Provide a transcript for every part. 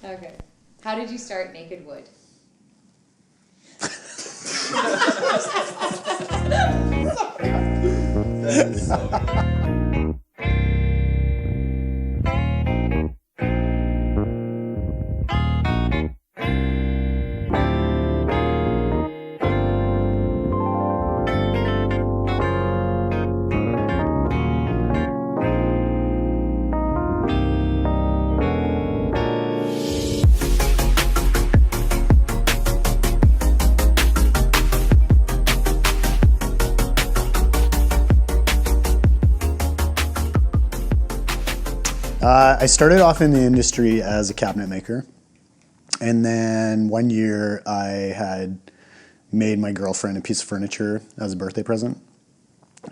Okay. How did you start Nakedwood? That is so good. I started off in the industry as a cabinet maker, and then one year I had made my girlfriend a piece of furniture as a birthday present,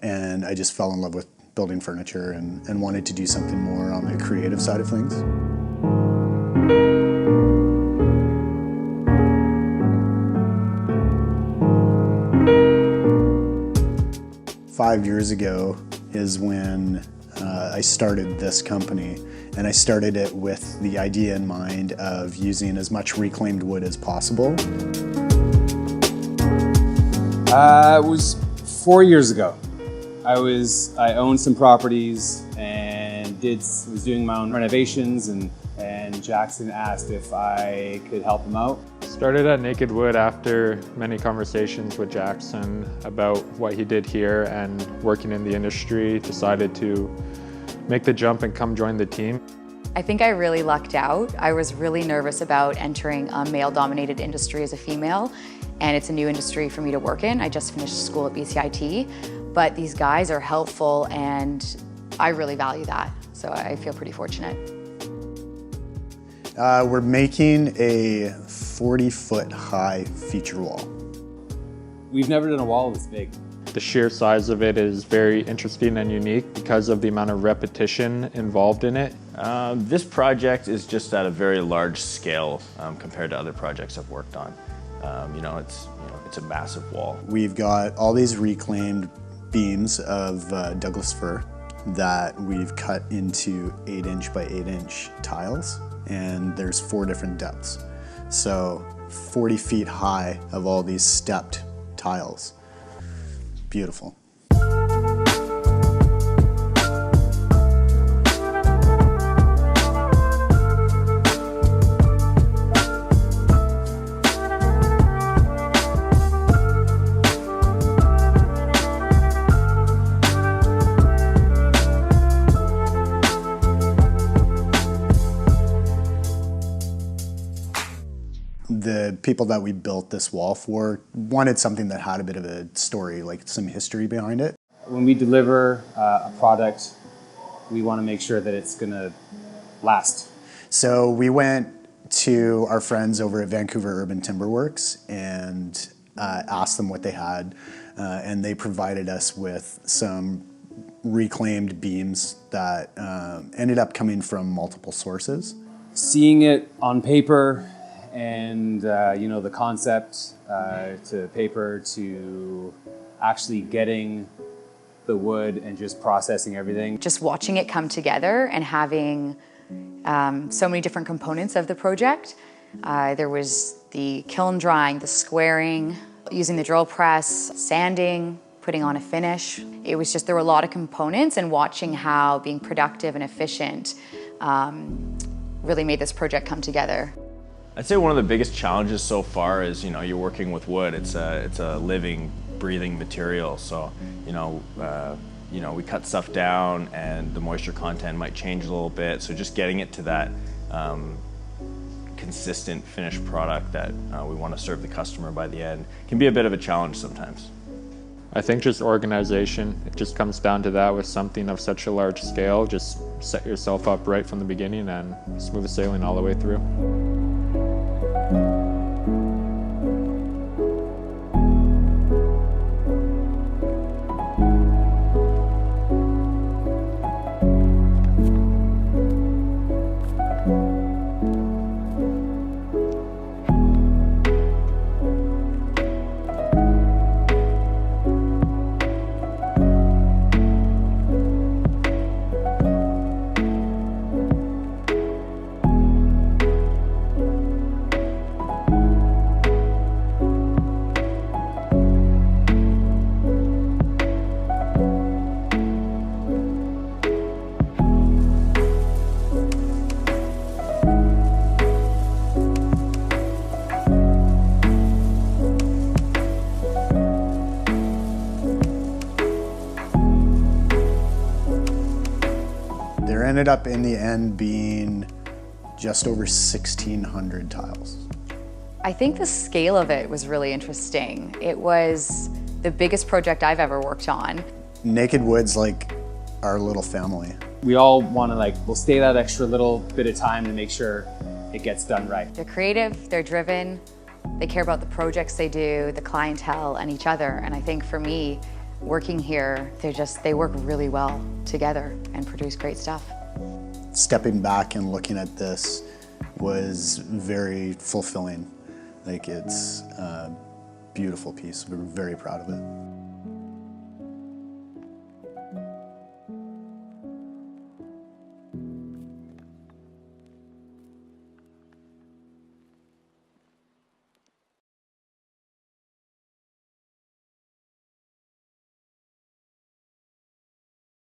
and I just fell in love with building furniture and wanted to do something more on the creative side of things. Five years ago is when I started this company, and I started it with the idea in mind of using as much reclaimed wood as possible. It was 4 years ago. I owned some properties and was doing my own renovations, and Jackson asked if I could help him out. Started at Nakedwood after many conversations with Jackson about what he did here, and working in the industry, decided to make the jump and come join the team. I think I really lucked out. I was really nervous about entering a male-dominated industry as a female, and it's a new industry for me to work in. I just finished school at BCIT, but these guys are helpful, and I really value that, so I feel pretty fortunate. We're making a 40-foot high feature wall. We've never done a wall this big. The sheer size of it is very interesting and unique because of the amount of repetition involved in it. This project is just at a very large scale compared to other projects I've worked on. It's a massive wall. We've got all these reclaimed beams of Douglas fir that we've cut into 8-inch by 8-inch tiles, and there's 4 different depths. So 40 feet high of all these stepped tiles. Beautiful. The people that we built this wall for wanted something that had a bit of a story, like some history behind it. When we deliver a product, we want to make sure that it's going to last. So we went to our friends over at Vancouver Urban Timber Works and asked them what they had, and they provided us with some reclaimed beams that ended up coming from multiple sources. Seeing it on paper, and the concept to paper, to actually getting the wood and just processing everything. Just watching it come together and having so many different components of the project. There was the kiln drying, the squaring, using the drill press, sanding, putting on a finish. It was just, there were a lot of components, and watching how being productive and efficient really made this project come together. I'd say one of the biggest challenges so far is, you're working with wood. It's a living, breathing material. So, we cut stuff down, and the moisture content might change a little bit. So just getting it to that consistent finished product that we want to serve the customer by the end can be a bit of a challenge sometimes. I think just organization, it just comes down to that with something of such a large scale. Just set yourself up right from the beginning and smooth sailing all the way through. There ended up in the end being just over 1,600 tiles. I think the scale of it was really interesting. It was the biggest project I've ever worked on. Nakedwood's like our little family. We all want to we'll stay that extra little bit of time to make sure it gets done right. They're creative, they're driven, they care about the projects they do, the clientele, and each other. And I think for me, working here, they work really well together and produce great stuff. Stepping back and looking at this was very fulfilling. It's a beautiful piece. We're very proud of it.